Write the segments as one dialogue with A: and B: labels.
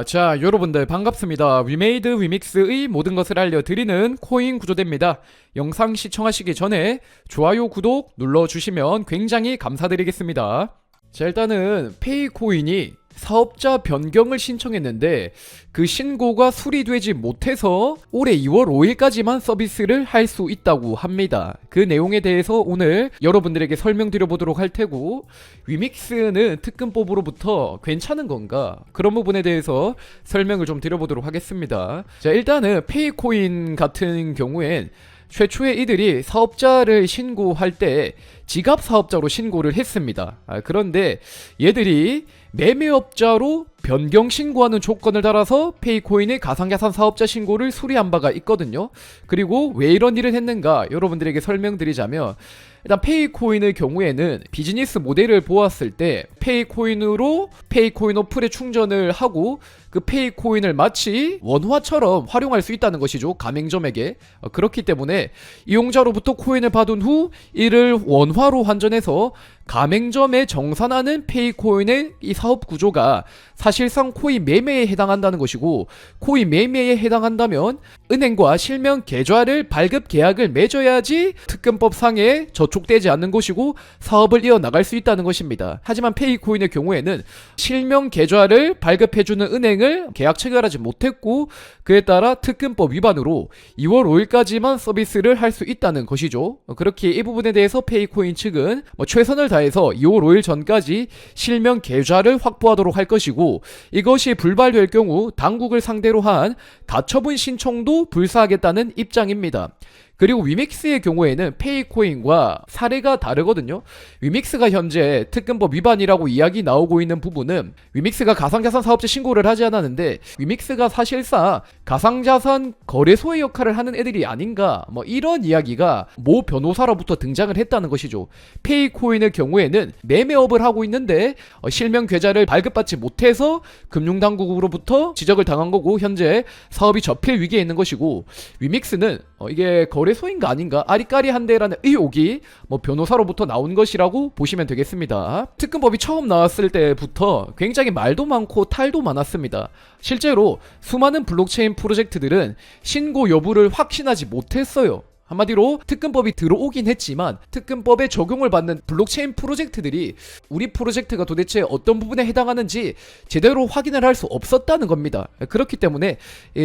A: 자, 여러분들 반갑습니다. 위메이드 위믹스의 모든 것을 알려드리는 코인 구조대입니다. 영상 시청하시기 전에 좋아요, 구독 눌러주시면 굉장히 감사드리겠습니다. 자, 일단은 페이코인이 사업자 변경을 신청했는데 그 신고가 수리되지 못해서 올해 2월 5일까지만 서비스를 할 수 있다고 합니다. 그 내용에 대해서 오늘 여러분들에게 설명드려보도록 할 테고, 위믹스는 특근법으로부터 괜찮은 건가? 그런 부분에 대해서 설명을 좀 드려보도록 하겠습니다. 자, 일단은 페이코인 같은 경우엔 최초에 이들이 사업자를 신고할 때 지갑 사업자로 신고를 했습니다. 그런데 얘들이 매매업자로 변경 신고하는 조건을 달아서 페이코인의 가상자산 사업자 신고를 수리한 바가 있거든요. 그리고 왜 이런 일을 했는가 여러분들에게 설명드리자면, 일단 페이코인의 경우에는 비즈니스 모델을 보았을 때 페이코인으로 페이코인 어플에 충전을 하고 그 페이코인을 마치 원화처럼 활용할 수 있다는 것이죠, 가맹점에게. 그렇기 때문에 이용자로부터 코인을 받은 후 이를 원화로 환전해서 가맹점에 정산하는 페이코인의 이 사업 구조가 사실상 코인 매매에 해당한다는 것이고, 코인 매매에 해당한다면 은행과 실명 계좌를 발급 계약을 맺어야지 특근법상에 저촉되지 않는 것이고 사업을 이어나갈 수 있다는 것입니다. 하지만 페이코인의 경우에는 실명 계좌를 발급해주는 은행을 계약 체결하지 못했고, 그에 따라 특근법 위반으로 2월 5일까지만 서비스를 할 수 있다는 것이죠. 그렇게 이 부분에 대해서 페이코인 측은 최선을 다해서 2월 5일 전까지 실명 계좌를 확보하도록 할 것이고, 이것이 불발될 경우 당국을 상대로 한 가처분 신청도 불사하겠다는 입장입니다. 그리고 위믹스의 경우에는 페이코인과 사례가 다르거든요. 위믹스가 현재 특근법 위반이라고 이야기 나오고 있는 부분은, 위믹스가 가상자산 사업자 신고를 하지 않았는데 위믹스가 사실상 가상자산 거래소의 역할을 하는 애들이 아닌가, 이런 이야기가 모 변호사로부터 등장을 했다는 것이죠. 페이코인의 경우에는 매매업을 하고 있는데 실명 계좌를 발급받지 못해서 금융당국으로부터 지적을 당한 거고 현재 사업이 접힐 위기에 있는 것이고, 위믹스는 이게 거래소인가 아닌가 아리까리한데라는 의혹이 변호사로부터 나온 것이라고 보시면 되겠습니다. 특근법이 처음 나왔을 때부터 굉장히 말도 많고 탈도 많았습니다. 실제로 수많은 블록체인 프로젝트들은 신고 여부를 확신하지 못했어요. 한마디로 특근법이 들어오긴 했지만 특근법에 적용을 받는 블록체인 프로젝트들이 우리 프로젝트가 도대체 어떤 부분에 해당하는지 제대로 확인을 할 수 없었다는 겁니다. 그렇기 때문에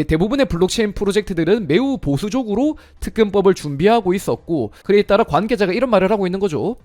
A: 대부분의 블록체인 프로젝트들은 매우 보수적으로 특근법을 준비하고 있었고, 그에 따라 관계자가 이런 말을 하고 있는 거죠.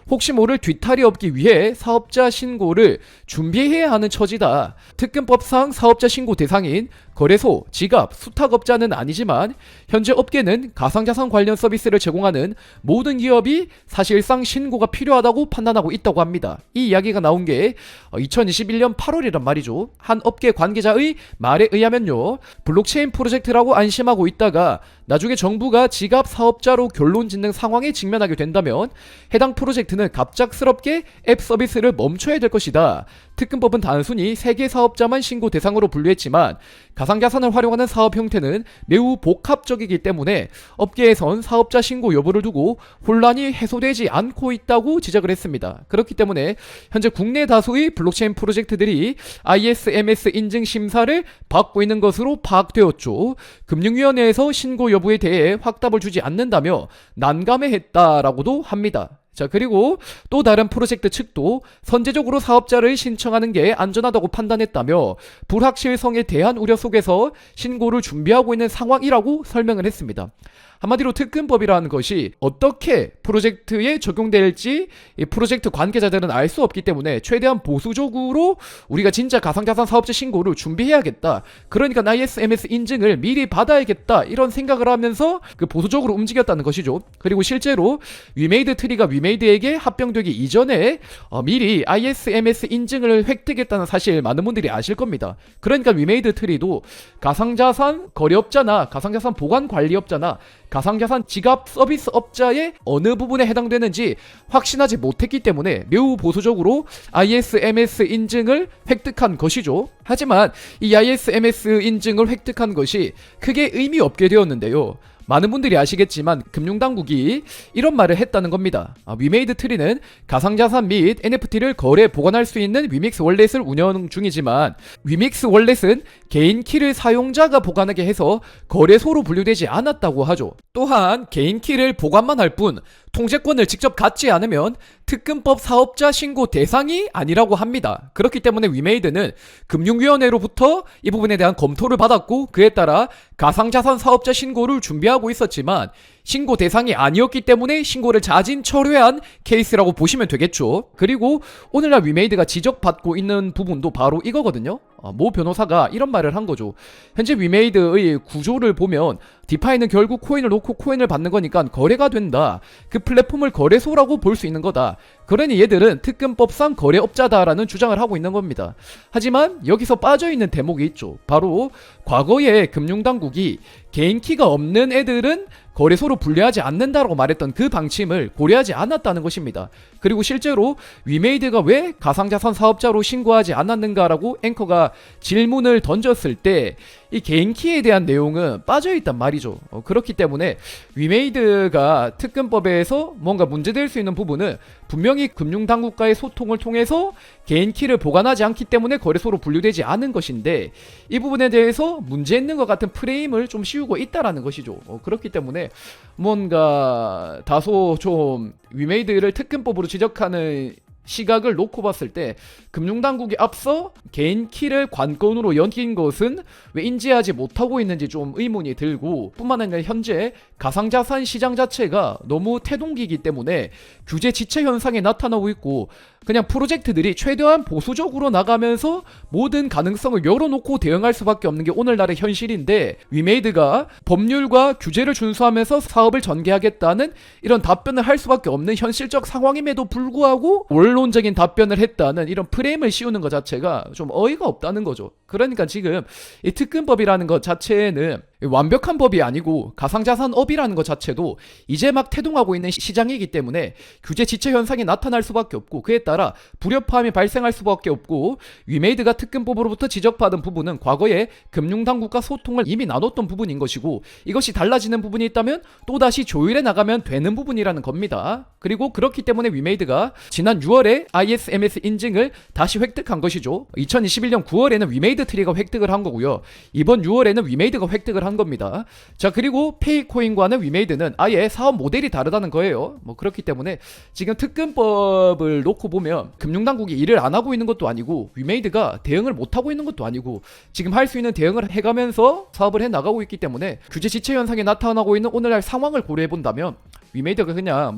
A: 혹시 모를 뒤탈이 없기 위해 사업자 신고를 준비해야 하는 처지다. 특근법상 사업자 신고 대상인 거래소, 지갑, 수탁업자는 아니지만 현재 업계는 가상자산 관련 서비스를 제공하는 모든 기업이 사실상 신고가 필요하다고 판단하고 있다고 합니다. 이 이야기가 나온 게 2021년 8월이란 말이죠. 한 업계 관계자의 말에 의하면요, 블록체인 프로젝트라고 안심하고 있다가 나중에 정부가 지갑 사업자로 결론 짓는 상황에 직면하게 된다면 해당 프로젝트는 갑작스럽게 앱 서비스를 멈춰야 될 것이다. 특근법은 단순히 세개 사업자만 신고 대상으로 분류했지만 가상자산을 활용하는 사업 형태는 매우 복합적이기 때문에 업계에선 사업자 신고 여부를 두고 혼란이 해소되지 않고 있다고 지적을 했습니다. 그렇기 때문에 현재 국내 다수의 블록체인 프로젝트들이 ISMS 인증 심사를 받고 있는 것으로 파악되었죠. 금융위원회에서 신고 여부에 대해 확답을 주지 않는다며 난감해했다라고도 합니다. 자, 그리고 또 다른 프로젝트 측도 선제적으로 사업자를 신청하는 게 안전하다고 판단했다며 불확실성에 대한 우려 속에서 신고를 준비하고 있는 상황이라고 설명을 했습니다. 한마디로 특근법이라는 것이 어떻게 프로젝트에 적용될지 이 프로젝트 관계자들은 알 수 없기 때문에 최대한 보수적으로 우리가 진짜 가상자산 사업자 신고를 준비해야겠다, 그러니까 ISMS 인증을 미리 받아야겠다, 이런 생각을 하면서 그 보수적으로 움직였다는 것이죠. 그리고 실제로 위메이드 트리가 위메이드에게 합병되기 이전에 미리 ISMS 인증을 획득했다는 사실 많은 분들이 아실 겁니다. 그러니까 위메이드 트리도 가상자산 거래업자나 가상자산 보관 관리업자나 가상자산 지갑 서비스업자의 어느 부분에 해당되는지 확신하지 못했기 때문에 매우 보수적으로 ISMS 인증을 획득한 것이죠. 하지만 이 ISMS 인증을 획득한 것이 크게 의미 없게 되었는데요. 많은 분들이 아시겠지만 금융당국이 이런 말을 했다는 겁니다. 위메이드 트리는 가상자산 및 NFT를 거래 보관할 수 있는 위믹스 월렛을 운영 중이지만 위믹스 월렛은 개인 키를 사용자가 보관하게 해서 거래소로 분류되지 않았다고 하죠. 또한 개인 키를 보관만 할 뿐 통제권을 직접 갖지 않으면 특근법 사업자 신고 대상이 아니라고 합니다. 그렇기 때문에 위메이드는 금융위원회로부터 이 부분에 대한 검토를 받았고 그에 따라 가상자산 사업자 신고를 준비하고 있었지만 신고 대상이 아니었기 때문에 신고를 자진 철회한 케이스라고 보시면 되겠죠. 그리고 오늘날 위메이드가 지적받고 있는 부분도 바로 이거거든요. 모 변호사가 이런 말을 한 거죠. 현재 위메이드의 구조를 보면 디파이는 결국 코인을 놓고 코인을 받는 거니까 거래가 된다. 그 플랫폼을 거래소라고 볼 수 있는 거다. 그러니 얘들은 특근법상 거래업자다라는 주장을 하고 있는 겁니다. 하지만 여기서 빠져있는 대목이 있죠. 바로 과거에 금융당국이 개인키가 없는 애들은 거래소로 분류하지 않는다라고 말했던 그 방침을 고려하지 않았다는 것입니다. 그리고 실제로 위메이드가 왜 가상자산 사업자로 신고하지 않았는가라고 앵커가 질문을 던졌을 때 이 개인키에 대한 내용은 빠져있단 말이죠. 그렇기 때문에 위메이드가 특근법에서 뭔가 문제될 수 있는 부분은 분명히 금융당국과의 소통을 통해서 개인키를 보관하지 않기 때문에 거래소로 분류되지 않은 것인데 이 부분에 대해서 문제 있는 것 같은 프레임을 좀 씌우고 있다라는 것이죠. 그렇기 때문에 뭔가 다소 좀 위메이드를 특근법으로 지적하는 시각을 놓고 봤을 때 금융당국이 앞서 개인키를 관건으로 여긴 것은 왜 인지하지 못하고 있는지 좀 의문이 들고, 뿐만 아니라 현재 가상자산 시장 자체가 너무 태동기이기 때문에 규제 지체 현상이 나타나고 있고 그냥 프로젝트들이 최대한 보수적으로 나가면서 모든 가능성을 열어놓고 대응할 수밖에 없는 게 오늘날의 현실인데, 위메이드가 법률과 규제를 준수하면서 사업을 전개하겠다는 이런 답변을 할 수밖에 없는 현실적 상황임에도 불구하고 원론적인 답변을 했다는 이런 프레임을 씌우는 것 자체가 좀 어이가 없다는 거죠. 그러니까 지금 이 특근법이라는 것 자체는 완벽한 법이 아니고 가상자산업이라는 것 자체도 이제 막 태동하고 있는 시장이기 때문에 규제 지체 현상이 나타날 수밖에 없고, 그에 따라 불협화음이 발생할 수밖에 없고, 위메이드가 특근법으로부터 지적받은 부분은 과거에 금융당국과 소통을 이미 나눴던 부분인 것이고, 이것이 달라지는 부분이 있다면 또다시 조율해 나가면 되는 부분이라는 겁니다. 그리고 그렇기 때문에 위메이드가 지난 6월에 ISMS 인증을 다시 획득한 것이죠. 2021년 9월에는 위메이드 트리가 획득을 한 거고요. 이번 6월에는 위메이드가 획득을 한 겁니다. 자, 그리고 페이코인과는 위메이드는 아예 사업 모델이 다르다는 거예요. 그렇기 때문에 지금 특근법을 놓고 보면 금융당국이 일을 안 하고 있는 것도 아니고 위메이드가 대응을 못 하고 있는 것도 아니고 지금 할 수 있는 대응을 해가면서 사업을 해 나가고 있기 때문에 규제 지체 현상이 나타나고 있는 오늘날 상황을 고려해 본다면 위메이드가 그냥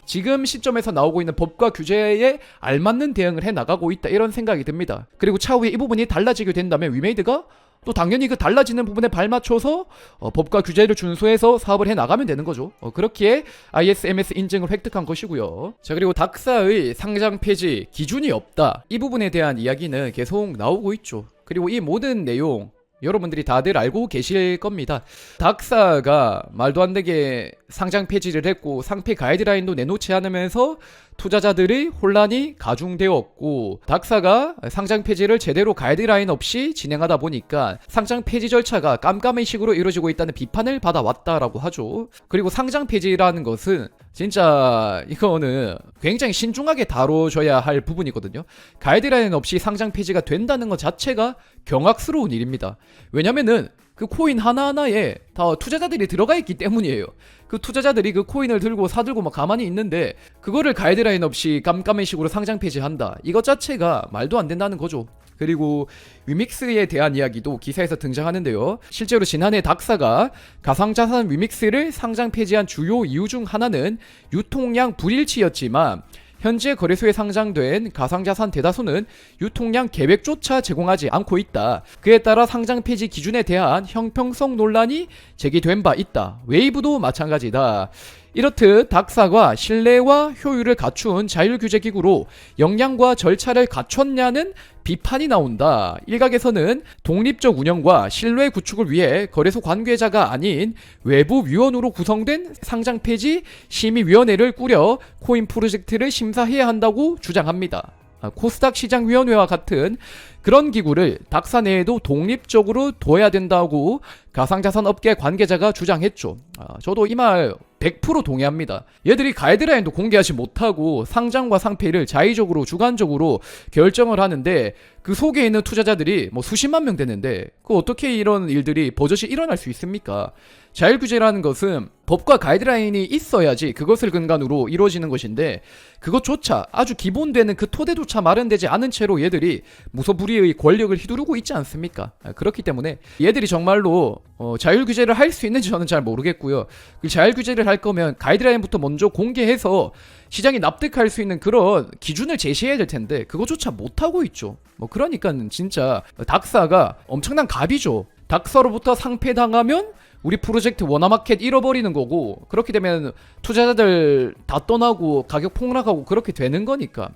A: 지금 시점에서 나오고 있는 법과 규제에 알맞는 대응을 해 나가고 있다, 이런 생각이 듭니다. 그리고 차후에 이 부분이 달라지게 된다면 위메이드가 또 당연히 그 달라지는 부분에 발맞춰서 법과 규제를 준수해서 사업을 해 나가면 되는 거죠. 그렇기에 ISMS 인증을 획득한 것이고요. 자, 그리고 닥사의 상장 폐지 기준이 없다, 이 부분에 대한 이야기는 계속 나오고 있죠. 그리고 이 모든 내용 여러분들이 다들 알고 계실 겁니다. 닥사가 말도 안 되게 상장 폐지를 했고 상폐 가이드라인도 내놓지 않으면서 투자자들의 혼란이 가중되었고, 닥사가 상장 폐지를 제대로 가이드라인 없이 진행하다 보니까 상장 폐지 절차가 깜깜한 식으로 이루어지고 있다는 비판을 받아왔다라고 하죠. 그리고 상장 폐지라는 것은 진짜 이거는 굉장히 신중하게 다뤄줘야 할 부분이거든요. 가이드라인 없이 상장 폐지가 된다는 것 자체가 경악스러운 일입니다. 왜냐면은 그 코인 하나하나에 다 투자자들이 들어가 있기 때문이에요. 그 투자자들이 그 코인을 들고 사들고 막 가만히 있는데 그거를 가이드라인 없이 깜깜한 식으로 상장 폐지한다, 이것 자체가 말도 안 된다는 거죠. 그리고 위믹스에 대한 이야기도 기사에서 등장하는데요. 실제로 지난해 닥사가 가상자산 위믹스를 상장 폐지한 주요 이유 중 하나는 유통량 불일치였지만 현재 거래소에 상장된 가상자산 대다수는 유통량 계획조차 제공하지 않고 있다. 그에 따라 상장 폐지 기준에 대한 형평성 논란이 제기된 바 있다. 웨이브도 마찬가지다. 이렇듯 닥사가 신뢰와 효율을 갖춘 자율규제기구로 역량과 절차를 갖췄냐는 비판이 나온다. 일각에서는 독립적 운영과 신뢰 구축을 위해 거래소 관계자가 아닌 외부 위원으로 구성된 상장 폐지 심의위원회를 꾸려 코인 프로젝트를 심사해야 한다고 주장합니다. 코스닥 시장위원회와 같은 그런 기구를 닥사 내에도 독립적으로 둬야 된다고 가상자산업계 관계자가 주장했죠. 저도 이 말 100% 동의합니다. 얘들이 가이드라인도 공개하지 못하고 상장과 상폐를 자의적으로 주관적으로 결정을 하는데 그 속에 있는 투자자들이 뭐 수십만 명 되는데 그 어떻게 이런 일들이 버젓이 일어날 수 있습니까? 자율규제라는 것은 법과 가이드라인이 있어야지 그것을 근간으로 이루어지는 것인데 그것조차 아주 기본되는 그 토대조차 마련되지 않은 채로 얘들이 무소불위의 권력을 휘두르고 있지 않습니까? 그렇기 때문에 얘들이 정말로 자율규제를 할 수 있는지 저는 잘 모르겠고요. 그 자율규제를 할 거면 가이드라인부터 먼저 공개해서 시장이 납득할 수 있는 그런 기준을 제시해야 될 텐데 그것조차 못하고 있죠. 그러니까 진짜 닥사가 엄청난 갑이죠. 닥사로부터 상폐당하면 우리 프로젝트 워너마켓 잃어버리는 거고 그렇게 되면 투자자들 다 떠나고 가격 폭락하고 그렇게 되는 거니까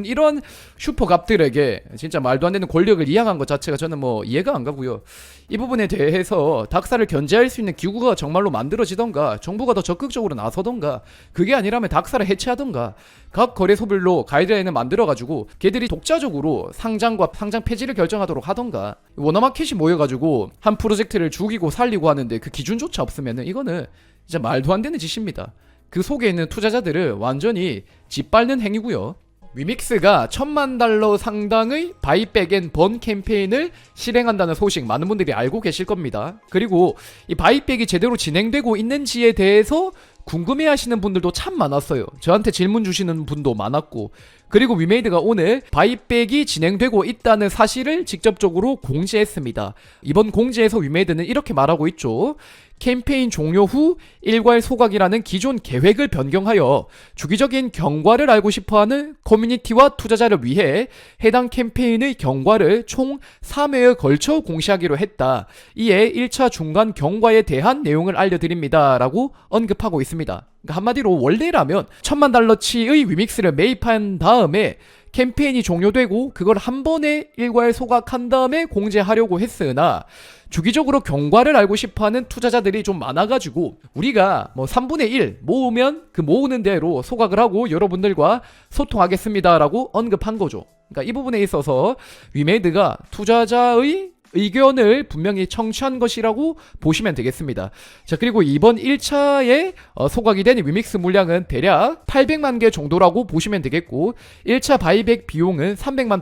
A: 이런 슈퍼갑들에게 진짜 말도 안 되는 권력을 이양한 것 자체가 저는 뭐 이해가 안 가고요. 이 부분에 대해서 닥사를 견제할 수 있는 기구가 정말로 만들어지던가 정부가 더 적극적으로 나서던가 그게 아니라면 닥사를 해체하던가 각 거래소별로 가이드라인을 만들어가지고 걔들이 독자적으로 상장과 상장 폐지를 결정하도록 하던가 워너마켓이 모여가지고 한 프로젝트를 죽이고 살리고 하는데 그 기준조차 없으면은 이거는 진짜 말도 안 되는 짓입니다. 그 속에 있는 투자자들을 완전히 짓밟는 행위고요. 위믹스가 $10,000,000 상당의 바이백 앤 번 캠페인을 실행한다는 소식 많은 분들이 알고 계실 겁니다. 그리고 이 바이백이 제대로 진행되고 있는지에 대해서 궁금해하시는 분들도 참 많았어요. 저한테 질문 주시는 분도 많았고 그리고 위메이드가 오늘 바이백이 진행되고 있다는 사실을 직접적으로 공지했습니다. 이번 공지에서 위메이드는 이렇게 말하고 있죠. 캠페인 종료 후 일괄 소각이라는 기존 계획을 변경하여 주기적인 경과를 알고 싶어하는 커뮤니티와 투자자를 위해 해당 캠페인의 경과를 총 3회에 걸쳐 공시하기로 했다. 이에 1차 중간 경과에 대한 내용을 알려드립니다. 라고 언급하고 있습니다. 그러니까 한마디로 원래라면 $10,000,000치의 위믹스를 매입한 다음에 캠페인이 종료되고 그걸 한 번에 일괄 소각한 다음에 공지하려고 했으나 주기적으로 경과를 알고 싶어하는 투자자들이 좀 많아가지고 우리가 뭐 3분의 1 모으면 그 모으는 대로 소각을 하고 여러분들과 소통하겠습니다라고 언급한 거죠. 그러니까 이 부분에 있어서 위메이드가 투자자의 의견을 분명히 청취한 것이라고 보시면 되겠습니다. 자, 그리고 이번 1차에 소각이 된 위믹스 물량은 대략 800만 개 정도라고 보시면 되겠고 1차 바이백 비용은 $300만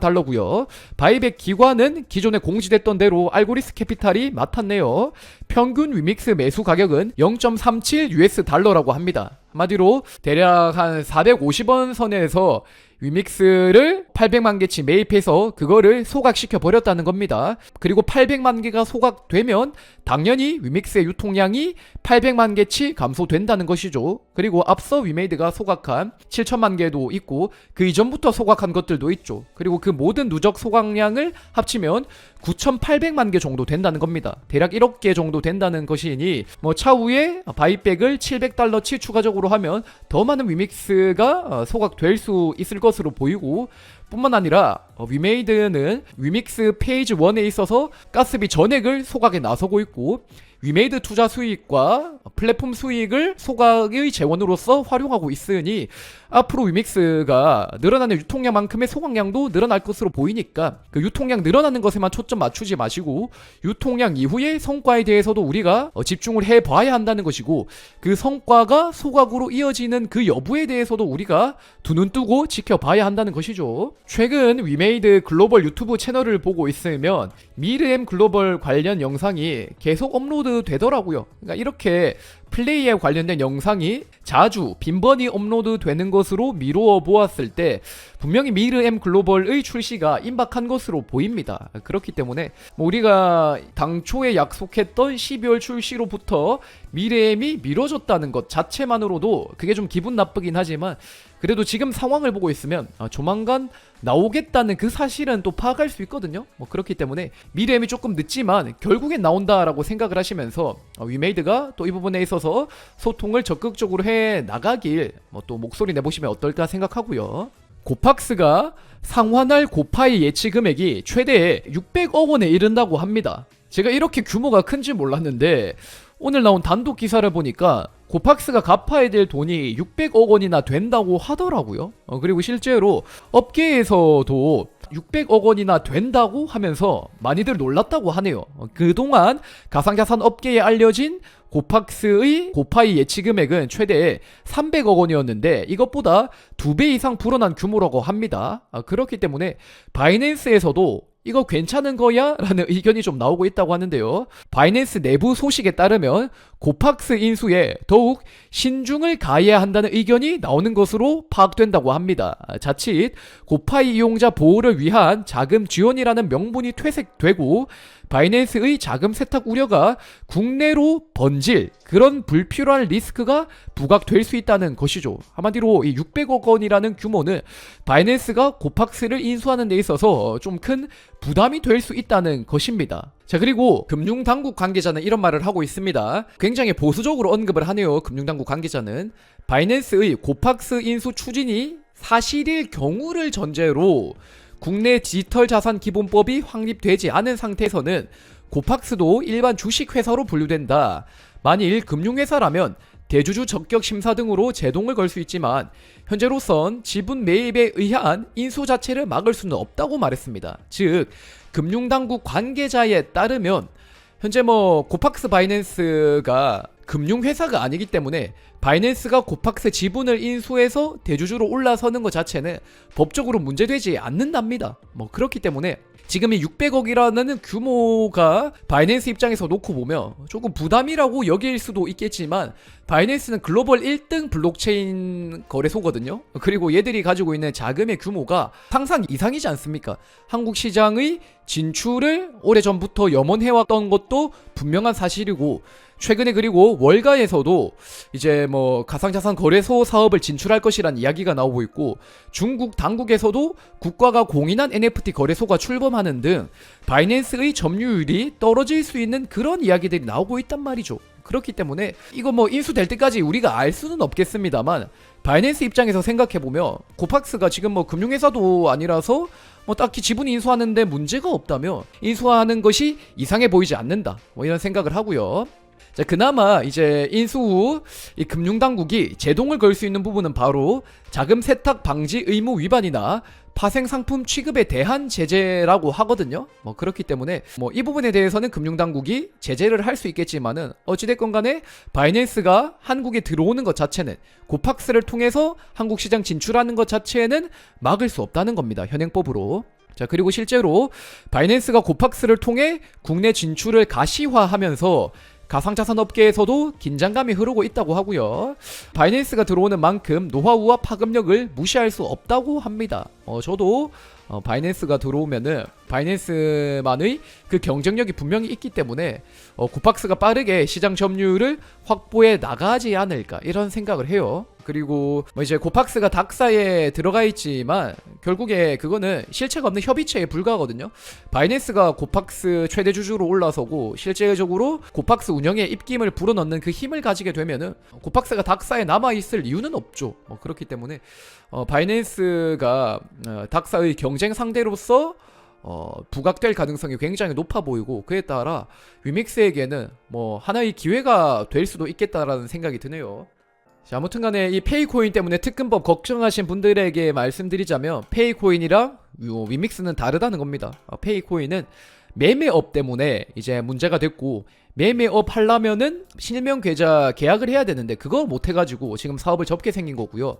A: 바이백 기관은 기존에 공지됐던 대로 알고리스 캐피탈이 맡았네요. 평균 위믹스 매수 가격은 0.37 US달러라고 합니다. 한마디로 대략 한 450원 선에서 위믹스를 800만 개치 매입해서 그거를 소각시켜 버렸다는 겁니다. 그리고 800만 개가 소각되면 당연히 위믹스의 유통량이 800만 개치 감소된다는 것이죠. 그리고 앞서 위메이드가 소각한 7천만 개도 있고 그 이전부터 소각한 것들도 있죠. 그리고 그 모든 누적 소각량을 합치면 9,800만 개 정도 된다는 겁니다. 대략 1억 개 정도 된다는 것이니 뭐 차후에 바이백을 $700치 추가적으로 하면 더 많은 위믹스가 소각될 수 있을 것으로 보이고 뿐만 아니라 위메이드는 위믹스 페이지 1에 있어서 가스비 전액을 소각에 나서고 있고 위메이드 투자 수익과 플랫폼 수익을 소각의 재원으로서 활용하고 있으니 앞으로 위믹스가 늘어나는 유통량만큼의 소각량도 늘어날 것으로 보이니까 그 유통량 늘어나는 것에만 초점 맞추지 마시고 유통량 이후의 성과에 대해서도 우리가 집중을 해봐야 한다는 것이고 그 성과가 소각으로 이어지는 그 여부에 대해서도 우리가 두 눈 뜨고 지켜봐야 한다는 것이죠. 최근 위메이드 글로벌 유튜브 채널을 보고 있으면 미르엠 글로벌 관련 영상이 계속 업로드 되더라고요. 그러니까 이렇게 플레이에 관련된 영상이 자주 빈번히 업로드 되는 것으로 미루어 보았을 때 분명히 미르엠 글로벌의 출시가 임박한 것으로 보입니다. 그렇기 때문에 뭐 우리가 당초에 약속했던 12월 출시로부터 미르엠이 미뤄졌다는 것 자체만으로도 그게 좀 기분 나쁘긴 하지만 그래도 지금 상황을 보고 있으면 조만간 나오겠다는 그 사실은 또 파악할 수 있거든요. 뭐 그렇기 때문에 미르엠이 조금 늦지만 결국엔 나온다라고 생각을 하시면서 위메이드가 또 이 부분에 있어서 소통을 적극적으로 해 나가길 뭐 또 목소리 내보시면 어떨까 생각하고요. 고팍스가 상환할 고파의 예치 금액이 최대 600억 원에 이른다고 합니다. 제가 이렇게 규모가 큰지 몰랐는데 오늘 나온 단독 기사를 보니까 코팍스가 갚아야 될 돈이 600억 원이나 된다고 하더라고요. 그리고 실제로 업계에서도 600억 원이나 된다고 하면서 많이들 놀랐다고 하네요. 그동안 가상자산 업계에 알려진 코팍스의 고파이 예치 금액은 최대 300억 원이었는데 이것보다 2배 이상 불어난 규모라고 합니다. 그렇기 때문에 바이낸스에서도 이거 괜찮은 거야? 라는 의견이 좀 나오고 있다고 하는데요. 바이낸스 내부 소식에 따르면 코팍스 인수에 더욱 신중을 가해야 한다는 의견이 나오는 것으로 파악된다고 합니다. 자칫 고파이 이용자 보호를 위한 자금 지원이라는 명분이 퇴색되고 바이낸스의 자금 세탁 우려가 국내로 번질 그런 불필요한 리스크가 부각될 수 있다는 것이죠. 한마디로 이 600억 원이라는 규모는 바이낸스가 코팍스를 인수하는 데 있어서 좀 큰 부담이 될 수 있다는 것입니다. 자, 그리고 금융당국 관계자는 이런 말을 하고 있습니다. 굉장히 보수적으로 언급을 하네요. 금융당국 관계자는 바이낸스의 코팍스 인수 추진이 사실일 경우를 전제로 국내 디지털 자산 기본법이 확립되지 않은 상태에서는 코팍스도 일반 주식회사로 분류된다. 만일 금융회사라면 대주주 적격 심사 등으로 제동을 걸 수 있지만 현재로선 지분 매입에 의한 인수 자체를 막을 수는 없다고 말했습니다. 즉 금융당국 관계자에 따르면 현재 코팍스 바이낸스가 금융회사가 아니기 때문에 바이낸스가 코팍스 지분을 인수해서 대주주로 올라서는 것 자체는 법적으로 문제되지 않는답니다. 그렇기 때문에 지금 이 600억이라는 규모가 바이낸스 입장에서 놓고 보면 조금 부담이라고 여길 수도 있겠지만 바이낸스는 글로벌 1등 블록체인 거래소거든요. 그리고 얘들이 가지고 있는 자금의 규모가 상상 이상이지 않습니까? 한국 시장의 진출을 오래전부터 염원해왔던 것도 분명한 사실이고 최근에 그리고 월가에서도 이제 가상자산 거래소 사업을 진출할 것이란 이야기가 나오고 있고 중국 당국에서도 국가가 공인한 NFT 거래소가 출범하는 등 바이낸스의 점유율이 떨어질 수 있는 그런 이야기들이 나오고 있단 말이죠. 그렇기 때문에 이거 인수될 때까지 우리가 알 수는 없겠습니다만 바이낸스 입장에서 생각해보면 코팍스가 지금 금융회사도 아니라서 딱히 지분 인수하는데 문제가 없다면 인수하는 것이 이상해 보이지 않는다 이런 생각을 하고요. 자, 그나마 이제 인수 후 이 금융당국이 제동을 걸 수 있는 부분은 바로 자금 세탁 방지 의무 위반이나 파생 상품 취급에 대한 제재라고 하거든요. 그렇기 때문에 이 부분에 대해서는 금융당국이 제재를 할 수 있겠지만은 어찌됐건 간에 바이낸스가 한국에 들어오는 것 자체는 코팍스를 통해서 한국 시장 진출하는 것 자체는 막을 수 없다는 겁니다. 현행법으로. 자, 그리고 실제로 바이낸스가 코팍스를 통해 국내 진출을 가시화하면서 가상자산 업계에서도 긴장감이 흐르고 있다고 하고요. 바이낸스가 들어오는 만큼 노하우와 파급력을 무시할 수 없다고 합니다. 저도 바이낸스가 들어오면은 바이낸스만의 그 경쟁력이 분명히 있기 때문에 코팍스가 빠르게 시장 점유율을 확보해 나가지 않을까 이런 생각을 해요. 그리고 이제 코팍스가 닥사에 들어가 있지만 결국에 그거는 실체가 없는 협의체에 불과하거든요. 바이낸스가 코팍스 최대 주주로 올라서고 실제적으로 코팍스 운영에 입김을 불어넣는 그 힘을 가지게 되면은 코팍스가 닥사에 남아있을 이유는 없죠. 그렇기 때문에 바이낸스가 닥사의 경쟁 상대로서 부각될 가능성이 굉장히 높아 보이고 그에 따라 위믹스에게는 하나의 기회가 될 수도 있겠다라는 생각이 드네요. 자, 아무튼간에 이 페이코인 때문에 특근법 걱정하신 분들에게 말씀드리자면 페이코인이랑 위믹스는 다르다는 겁니다. 페이코인은 매매업 때문에 이제 문제가 됐고 매매업 하려면은 실명 계좌 계약을 해야 되는데 그거 못 해가지고 지금 사업을 접게 생긴 거고요.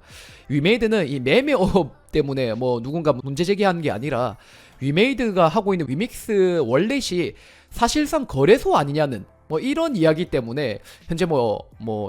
A: 위메이드는 이 매매업 때문에 누군가 문제 제기하는 게 아니라 위메이드가 하고 있는 위믹스 월렛이 사실상 거래소 아니냐는 이런 이야기 때문에 현재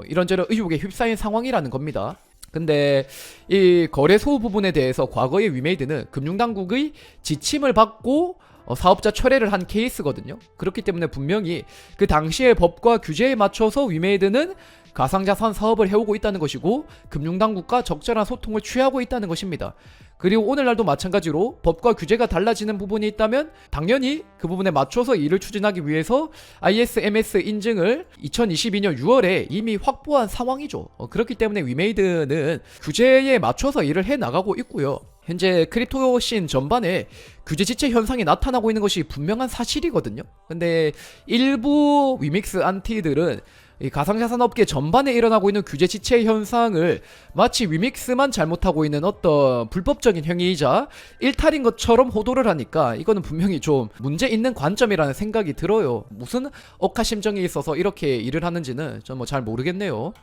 A: 이런저런 의혹에 휩싸인 상황이라는 겁니다. 근데 이 거래소 부분에 대해서 과거의 위메이드는 금융당국의 지침을 받고 사업자 철회를 한 케이스거든요. 그렇기 때문에 분명히 그 당시의 법과 규제에 맞춰서 위메이드는 가상자산 사업을 해오고 있다는 것이고 금융당국과 적절한 소통을 취하고 있다는 것입니다. 그리고 오늘날도 마찬가지로 법과 규제가 달라지는 부분이 있다면 당연히 그 부분에 맞춰서 일을 추진하기 위해서 ISMS 인증을 2022년 6월에 이미 확보한 상황이죠. 그렇기 때문에 위메이드는 규제에 맞춰서 일을 해나가고 있고요. 현재 크립토 씬 전반에 규제 지체 현상이 나타나고 있는 것이 분명한 사실이거든요. 근데 일부 위믹스 안티들은 이 가상자산 업계 전반에 일어나고 있는 규제 지체 현상을 마치 위믹스만 잘못하고 있는 어떤 불법적인 행위이자 일탈인 것처럼 호도를 하니까 이거는 분명히 좀 문제 있는 관점이라는 생각이 들어요. 무슨 억하심정이 있어서 이렇게 일을 하는지는 전 뭐 잘 모르겠네요.